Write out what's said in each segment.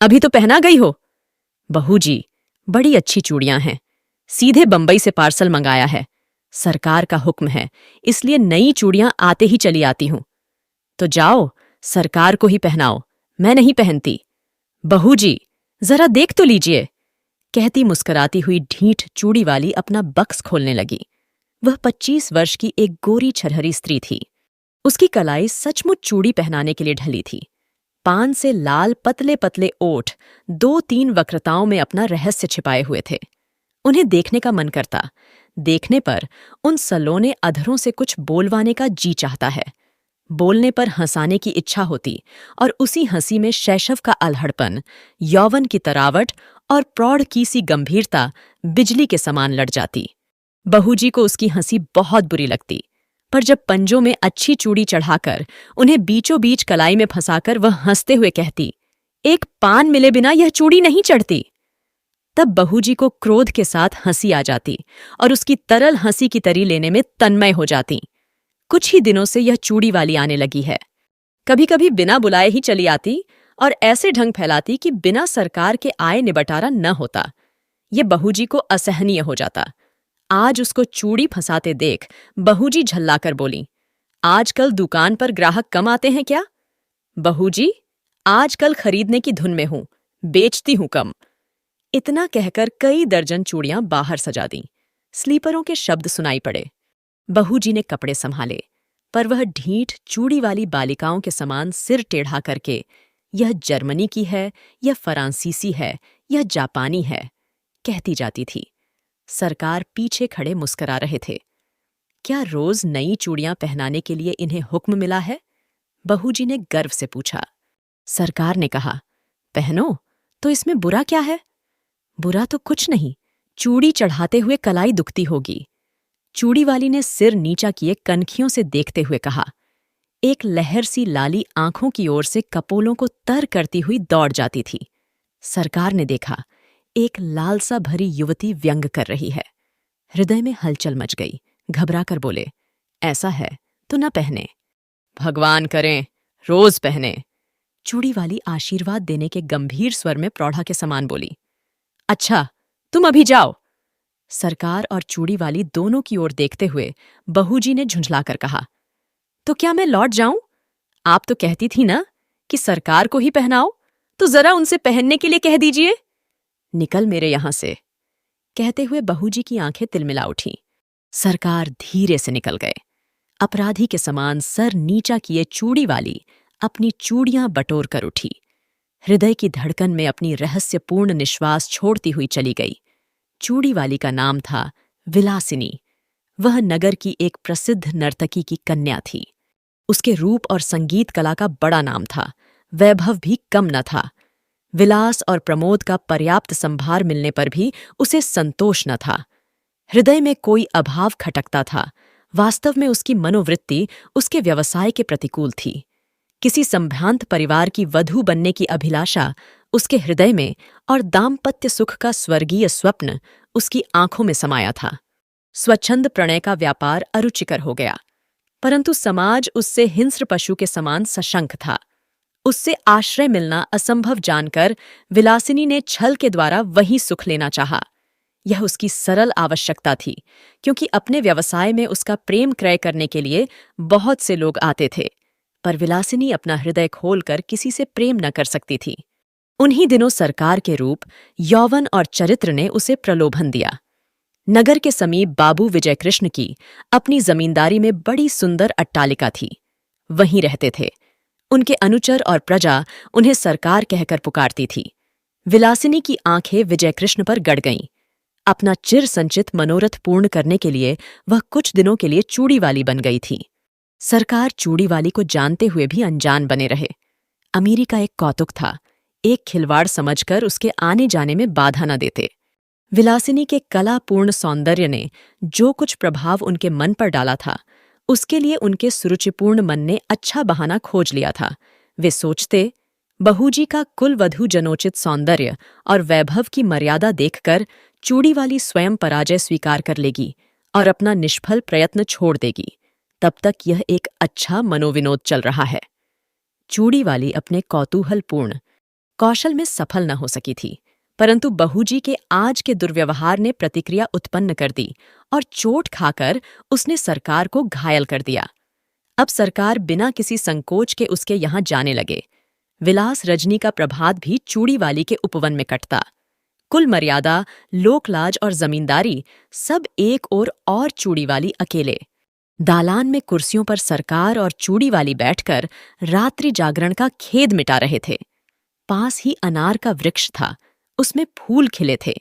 अभी तो पहना गई हो। बहू जी, बड़ी अच्छी चूड़ियां हैं, सीधे बंबई से पार्सल मंगाया है। सरकार का हुक्म है, इसलिए नई चूड़ियां आते ही चली आती हूं। तो जाओ, सरकार को ही पहनाओ, मैं नहीं पहनती। बहू जी, जरा देख तो लीजिए, कहती मुस्कुराती हुई ढीठ चूड़ी वाली अपना बक्स खोलने लगी। वह 25 वर्ष की एक गोरी छरहरी स्त्री थी। उसकी कलाई सचमुच चूड़ी पहनाने के लिए ढली थी। पान से लाल पतले पतले ओठ 2-3 वक्रताओं में अपना रहस्य छिपाए हुए थे। उन्हें देखने का मन करता, देखने पर उन सलोने अधरों से कुछ बोलवाने का जी चाहता है। बोलने पर हंसाने की इच्छा होती और उसी हंसी में शैशव का अल्हड़पन, यौवन की तरावट और प्रौढ़ की सी गंभीरता बिजली के समान लड़ जाती। बहू जी को उसकी हंसी बहुत बुरी लगती, पर जब पंजों में अच्छी चूड़ी चढ़ाकर उन्हें बीचों बीच कलाई में फंसाकर वह हंसते हुए कहती, एक पान मिले बिना यह चूड़ी नहीं चढ़ती, तब बहू जी को क्रोध के साथ हंसी आ जाती और उसकी तरल हंसी की तरी लेने में तन्मय हो जाती। कुछ ही दिनों से यह चूड़ी वाली आने लगी है। कभी कभी बिना बुलाए ही चली आती और ऐसे ढंग फैलाती कि बिना सरकार के आय निबटारा न होता। ये बहू जी को असहनीय हो जाता। आज उसको चूड़ी फंसाते देख बहू जी झल्लाकर बोली, आजकल दुकान पर ग्राहक कम आते हैं क्या? बहू जी, आजकल खरीदने की धुन में हूं, बेचती हूं कम। इतना कहकर कई दर्जन चूड़ियां बाहर सजा दी। स्लीपरों के शब्द सुनाई पड़े। बहू जी ने कपड़े संभाले, पर वह ढीठ चूड़ी वाली बालिकाओं के समान सिर टेढ़ा करके, यह जर्मनी की है, यह फ्रांसीसी है, यह जापानी है, कहती जाती थी। सरकार पीछे खड़े मुस्करा रहे थे। क्या रोज नई चूड़ियां पहनाने के लिए इन्हें हुक्म मिला है? बहू जी ने गर्व से पूछा। सरकार ने कहा, पहनो, तो इसमें बुरा क्या है? बुरा तो कुछ नहीं, चूड़ी चढ़ाते हुए कलाई दुखती होगी। चूड़ी वाली ने सिर नीचा किए कनखियों से देखते हुए कहा। एक लहर सी लाली आंखों की ओर से कपोलों को तर करती हुई दौड़ जाती थी। सरकार ने देखा, एक लालसा भरी युवती व्यंग कर रही है। हृदय में हलचल मच गई। घबरा कर बोले, ऐसा है तो न पहने। भगवान करें, रोज पहने। चूड़ी वाली आशीर्वाद देने के गंभीर स्वर में प्रौढ़ा के समान बोली। अच्छा, तुम अभी जाओ। सरकार और चूड़ी वाली दोनों की ओर देखते हुए बहू जी ने झुंझलाकर कहा, तो क्या मैं लौट जाऊं? आप तो कहती थी ना कि सरकार को ही पहनाओ, तो जरा उनसे पहनने के लिए कह दीजिए। निकल मेरे यहां से, कहते हुए बहू जी की आंखें तिलमिला उठीं। सरकार धीरे से निकल गए। अपराधी के समान सर नीचा किए चूड़ी वाली अपनी चूड़ियां बटोर कर उठी। हृदय की धड़कन में अपनी रहस्यपूर्ण निश्वास छोड़ती हुई चली गई। चूड़ी वाली का नाम था विलासिनी। वह नगर की एक प्रसिद्ध नर्तकी की कन्या थी। उसके रूप और संगीत कला का बड़ा नाम था, वैभव भी कम न था। विलास और प्रमोद का पर्याप्त संभार मिलने पर भी उसे संतोष न था। हृदय में कोई अभाव खटकता था। वास्तव में उसकी मनोवृत्ति उसके व्यवसाय के प्रतिकूल थी। किसी संभ्रांत परिवार की वधू बनने की अभिलाषा उसके हृदय में और दाम्पत्य सुख का स्वर्गीय स्वप्न उसकी आंखों में समाया था। स्वच्छंद प्रणय का व्यापार अरुचिकर हो गया, परंतु समाज उससे हिंस्र पशु के समान सशंक था। उससे आश्रय मिलना असंभव जानकर विलासिनी ने छल के द्वारा वही सुख लेना चाहा। यह उसकी सरल आवश्यकता थी, क्योंकि अपने व्यवसाय में उसका प्रेम क्रय करने के लिए बहुत से लोग आते थे, पर विलासिनी अपना हृदय खोलकर किसी से प्रेम न कर सकती थी। उन्हीं दिनों सरकार के रूप, यौवन और चरित्र ने उसे प्रलोभन दिया। नगर के समीप बाबू विजय कृष्ण की अपनी जमींदारी में बड़ी सुंदर अट्टालिका थी। वहीं रहते थे। उनके अनुचर और प्रजा उन्हें सरकार कहकर पुकारती थी। विलासिनी की आंखें विजय कृष्ण पर गड़ गईं। अपना चिर संचित मनोरथ पूर्ण करने के लिए वह कुछ दिनों के लिए चूड़ी वाली बन गई थी। सरकार चूड़ी वाली को जानते हुए भी अनजान बने रहे। अमीरी का एक कौतुक था, एक खिलवाड़ समझकर उसके आने जाने में बाधा न देते। विलासिनी के कलापूर्ण सौंदर्य ने जो कुछ प्रभाव उनके मन पर डाला था, उसके लिए उनके सुरुचिपूर्ण मन ने अच्छा बहाना खोज लिया था। वे सोचते, बहू जी का कुलवधू जनोचित सौंदर्य और वैभव की मर्यादा देखकर चूड़ी वाली स्वयं पराजय स्वीकार कर लेगी और अपना निष्फल प्रयत्न छोड़ देगी। तब तक यह एक अच्छा मनोविनोद चल रहा है। चूड़ी वाली अपने कौतूहलपूर्ण, कौशल में सफल न हो सकी थी, परंतु बहूजी के आज के दुर्व्यवहार ने प्रतिक्रिया उत्पन्न कर दी और चोट खाकर उसने सरकार को घायल कर दिया। अब सरकार बिना किसी संकोच के उसके यहाँ जाने लगे। विलास रजनी का प्रभात भी चूड़ीवाली के उपवन में कटता। कुल मर्यादा, लोकलाज और जमींदारी सब एक ओर और चूड़ीवाली अकेले। दालान में कुर्सियों पर सरकार और चूड़ीवाली बैठकर रात्रि जागरण का खेद मिटा रहे थे। पास ही अनार का वृक्ष था, उसमें फूल खिले थे।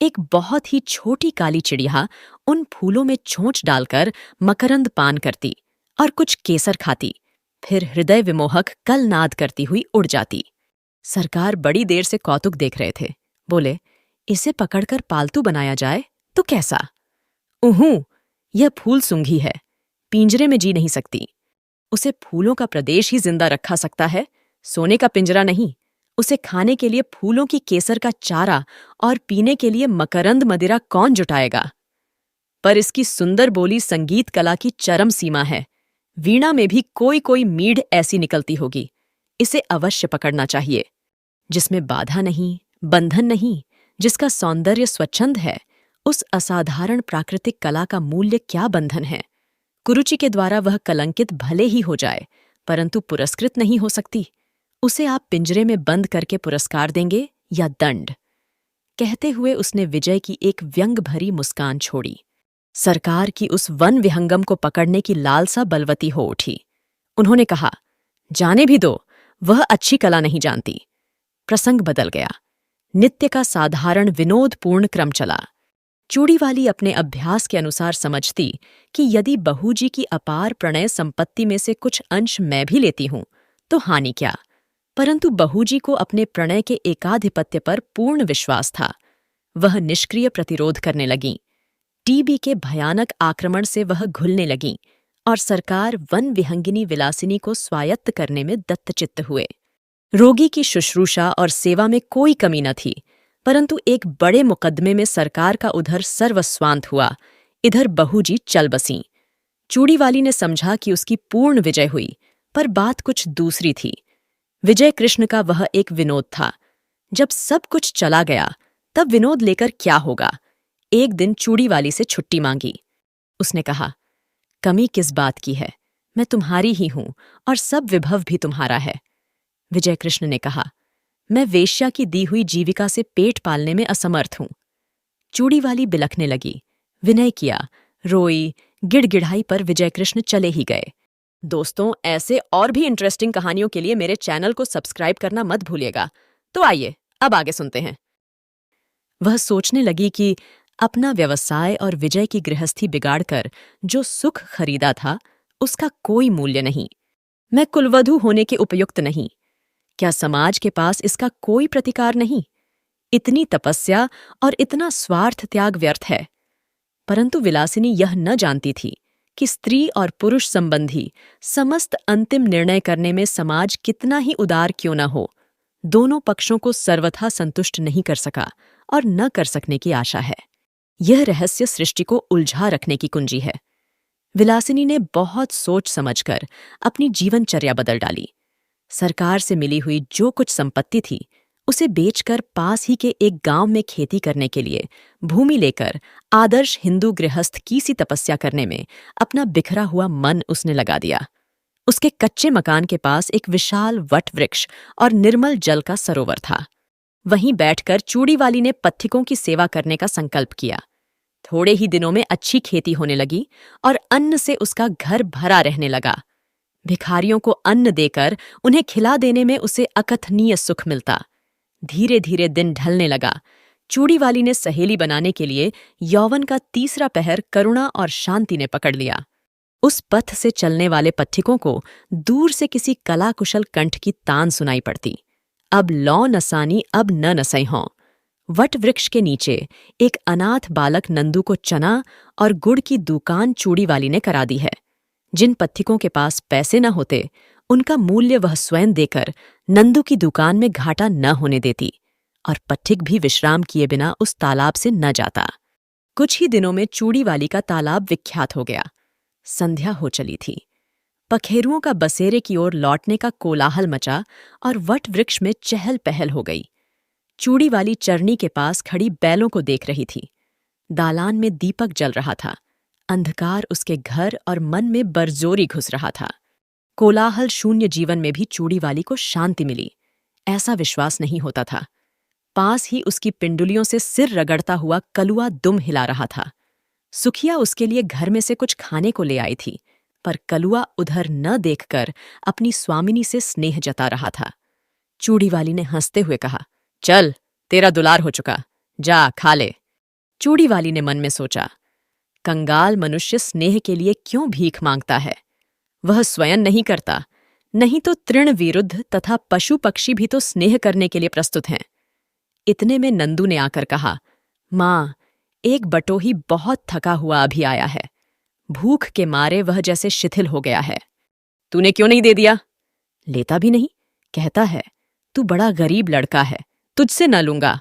एक बहुत ही छोटी काली चिड़िया उन फूलों में चोंच डालकर मकरंद पान करती और कुछ केसर खाती, फिर हृदय विमोहक कल नाद करती हुई उड़ जाती। सरकार बड़ी देर से कौतुक देख रहे थे। बोले, इसे पकड़कर पालतू बनाया जाए तो कैसा? उहूं, यह फूल सूंघी है, पिंजरे में जी नहीं सकती। उसे फूलों का प्रदेश ही जिंदा रखा सकता है, सोने का पिंजरा नहीं। उसे खाने के लिए फूलों की केसर का चारा और पीने के लिए मकरंद मदिरा कौन जुटाएगा? पर इसकी सुंदर बोली संगीत कला की चरम सीमा है। वीणा में भी कोई कोई मीढ़ ऐसी निकलती होगी। इसे अवश्य पकड़ना चाहिए। जिसमें बाधा नहीं, बंधन नहीं, जिसका सौंदर्य स्वच्छंद है, उस असाधारण प्राकृतिक कला का मूल्य क्या बंधन है? कुरुचि के द्वारा वह कलंकित भले ही हो जाए, परंतु पुरस्कृत नहीं हो सकती। उसे आप पिंजरे में बंद करके पुरस्कार देंगे या दंड? कहते हुए उसने विजय की एक व्यंग भरी मुस्कान छोड़ी। सरकार की उस वन विहंगम को पकड़ने की लालसा बलवती हो उठी। उन्होंने कहा, जाने भी दो, वह अच्छी कला नहीं जानती। प्रसंग बदल गया। नित्य का साधारण विनोदपूर्ण क्रम चला। चूड़ीवाली अपने अभ्यास के अनुसार समझती कि यदि बहूजी की अपार प्रणय संपत्ति में से कुछ अंश मैं भी लेती हूं तो हानि क्या? परंतु बहूजी को अपने प्रणय के एकाधिपत्य पर पूर्ण विश्वास था। वह निष्क्रिय प्रतिरोध करने लगीं। टीबी के भयानक आक्रमण से वह घुलने लगीं और सरकार वन विहंगिनी विलासिनी को स्वायत्त करने में दत्तचित्त हुए। रोगी की शुश्रूषा और सेवा में कोई कमी न थी, परंतु एक बड़े मुकदमे में सरकार का उधर सर्वस्वांत हुआ, इधर बहूजी चल बसीं। चूड़ीवाली ने समझा कि उसकी पूर्ण विजय हुई, पर बात कुछ दूसरी थी। विजय कृष्ण का वह एक विनोद था। जब सब कुछ चला गया, तब विनोद लेकर क्या होगा? एक दिन चूड़ीवाली से छुट्टी मांगी। उसने कहा, कमी किस बात की है? मैं तुम्हारी ही हूं और सब विभव भी तुम्हारा है। विजय कृष्ण ने कहा, मैं वेश्या की दी हुई जीविका से पेट पालने में असमर्थ हूं। चूड़ीवाली बिलखने लगी। विनय किया, रोई, गिड़गिड़ाई पर विजय कृष्ण चले ही गए। दोस्तों, ऐसे और भी इंटरेस्टिंग कहानियों के लिए मेरे चैनल को सब्सक्राइब करना मत भूलिएगा। तो आइए अब आगे सुनते हैं। वह सोचने लगी कि अपना व्यवसाय और विजय की गृहस्थी बिगाड़कर जो सुख खरीदा था, उसका कोई मूल्य नहीं। मैं कुलवधू होने के उपयुक्त नहीं। क्या समाज के पास इसका कोई प्रतिकार नहीं? इतनी तपस्या और इतना स्वार्थ त्याग व्यर्थ है। परंतु विलासिनी यह न जानती थी कि स्त्री और पुरुष संबंधी समस्त अंतिम निर्णय करने में समाज कितना ही उदार क्यों न हो, दोनों पक्षों को सर्वथा संतुष्ट नहीं कर सका और न कर सकने की आशा है। यह रहस्य सृष्टि को उलझा रखने की कुंजी है। विलासिनी ने बहुत सोच समझकर अपनी जीवनचर्या बदल डाली। सरकार से मिली हुई जो कुछ संपत्ति थी, उसे बेचकर पास ही के एक गांव में खेती करने के लिए भूमि लेकर आदर्श हिंदू गृहस्थ की सी तपस्या करने में अपना बिखरा हुआ मन उसने लगा दिया। उसके कच्चे मकान के पास एक विशाल वट वृक्ष और निर्मल जल का सरोवर था। वहीं बैठकर चूड़ीवाली ने पथिकों की सेवा करने का संकल्प किया। थोड़े ही दिनों में अच्छी खेती होने लगी और अन्न से उसका घर भरा रहने लगा। भिखारियों को अन्न देकर उन्हें खिला देने में उसे अकथनीय सुख मिलता। धीरे धीरे दिन ढलने लगा। चूड़ीवाली ने सहेली बनाने के लिए यौवन का तीसरा पहर करुणा और शांति ने पकड़ लिया। उस पथ से चलने वाले पथिकों को दूर से किसी कला कुशल कंठ की तान सुनाई पड़ती। अब लौ नसानी अब न नसई हों। वट वृक्ष के नीचे एक अनाथ बालक नंदू को चना और गुड़ की दुकान चूड़ीवाली ने करा दी है। जिन पथिकों के पास पैसे न होते, उनका मूल्य वह स्वयं देकर नंदू की दुकान में घाटा न होने देती और पथिक भी विश्राम किए बिना उस तालाब से न जाता। कुछ ही दिनों में चूड़ीवाली का तालाब विख्यात हो गया। संध्या हो चली थी। पखेरुओं का बसेरे की ओर लौटने का कोलाहल मचा और वट वृक्ष में चहल पहल हो गई। चूड़ी वाली चरनी के पास खड़ी बैलों को देख रही थी। दालान में दीपक जल रहा था। अंधकार उसके घर और मन में बरजोरी घुस रहा था। कोलाहल शून्य जीवन में भी चूड़ी वाली को शांति मिली, ऐसा विश्वास नहीं होता था। पास ही उसकी पिंडुलियों से सिर रगड़ता हुआ कलुआ दुम हिला रहा था। सुखिया उसके लिए घर में से कुछ खाने को ले आई थी, पर कलुआ उधर न देखकर अपनी स्वामिनी से स्नेह जता रहा था। चूड़ी वाली ने हंसते हुए कहा, चल, तेरा दुलार हो चुका, जा खा ले। चूड़ी वाली ने मन में सोचा, कंगाल मनुष्य स्नेह के लिए क्यों भीख मांगता है? वह स्वयं नहीं करता, नहीं तो तृण विरुद्ध तथा पशु पक्षी भी तो स्नेह करने के लिए प्रस्तुत हैं। इतने में नंदू ने आकर कहा, माँ, एक बटोही बहुत थका हुआ अभी आया है। भूख के मारे वह जैसे शिथिल हो गया है। तूने क्यों नहीं दे दिया? लेता भी नहीं, कहता है तू बड़ा गरीब लड़का है, तुझसे न लूंगा।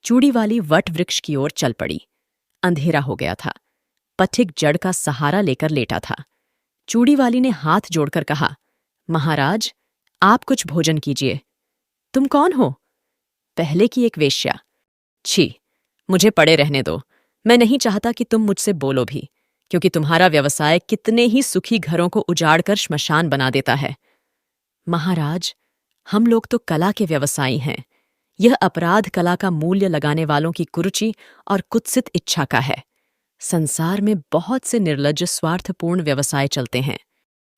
चूड़ी वाली वट वृक्ष की ओर चल पड़ी। अंधेरा हो गया था। पथिक जड़ का सहारा लेकर लेटा था। चूड़ी वाली ने हाथ जोड़कर कहा, महाराज, आप कुछ भोजन कीजिए। तुम कौन हो? पहले की एक वेश्या। छी, मुझे पड़े रहने दो। मैं नहीं चाहता कि तुम मुझसे बोलो भी, क्योंकि तुम्हारा व्यवसाय कितने ही सुखी घरों को उजाड़कर श्मशान बना देता है। महाराज, हम लोग तो कला के व्यवसायी हैं। यह अपराध कला का मूल्य लगाने वालों की कुरुचि और कुत्सित इच्छा का है। संसार में बहुत से निर्लज्ज स्वार्थपूर्ण व्यवसाय चलते हैं।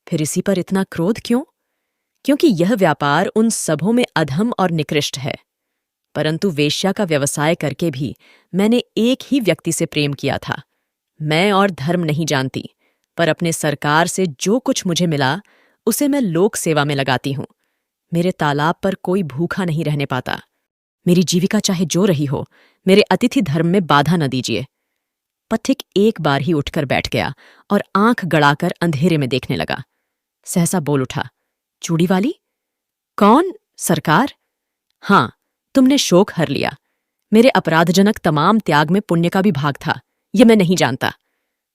फिर इसी पर इतना क्रोध क्यों? क्योंकि यह व्यापार उन सबों में अधम और निकृष्ट है। परंतु वेश्या का व्यवसाय करके भी मैंने एक ही व्यक्ति से प्रेम किया था। मैं और धर्म नहीं जानती, पर अपने सरकार से जो कुछ मुझे मिला उसे मैं लोक सेवा में लगाती हूं। मेरे तालाब पर कोई भूखा नहीं रहने पाता। मेरी जीविका चाहे जो रही हो, मेरे अतिथि धर्म में बाधा न दीजिए। पथिक एक बार ही उठकर बैठ गया और आंख गड़ाकर अंधेरे में देखने लगा। सहसा बोल उठा, चूड़ी वाली? कौन, सरकार? हां, तुमने शोक हर लिया। मेरे अपराधजनक तमाम त्याग में पुण्य का भी भाग था, यह मैं नहीं जानता।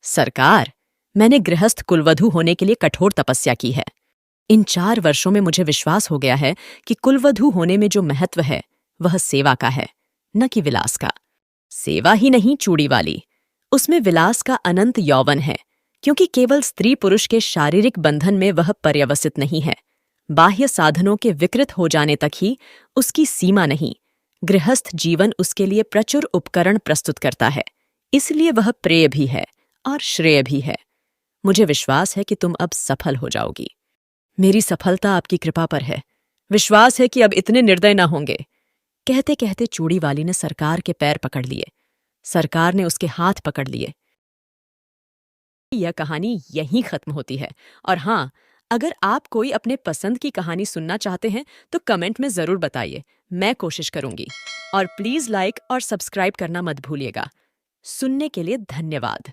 सरकार, मैंने गृहस्थ कुलवधू होने के लिए कठोर तपस्या की है। इन 4 वर्षों में मुझे विश्वास हो गया है कि कुलवधू होने में जो महत्व है वह सेवा का है, न कि विलास का। सेवा ही नहीं चूड़ी वाली, उसमें विलास का अनंत यौवन है, क्योंकि केवल स्त्री पुरुष के शारीरिक बंधन में वह पर्यवसित नहीं है। बाह्य साधनों के विकृत हो जाने तक ही उसकी सीमा नहीं। गृहस्थ जीवन उसके लिए प्रचुर उपकरण प्रस्तुत करता है, इसलिए वह प्रेय भी है और श्रेय भी है। मुझे विश्वास है कि तुम अब सफल हो जाओगी। मेरी सफलता आपकी कृपा पर है। विश्वास है कि अब इतने निर्दय न होंगे। कहते कहते चूड़ी वाली ने सरकार के पैर पकड़ लिए। सरकार ने उसके हाथ पकड़ लिए। यह कहानी यहीं खत्म होती है। और हाँ, अगर आप कोई अपने पसंद की कहानी सुनना चाहते हैं तो कमेंट में जरूर बताइए, मैं कोशिश करूंगी। और प्लीज लाइक और सब्सक्राइब करना मत भूलिएगा। सुनने के लिए धन्यवाद।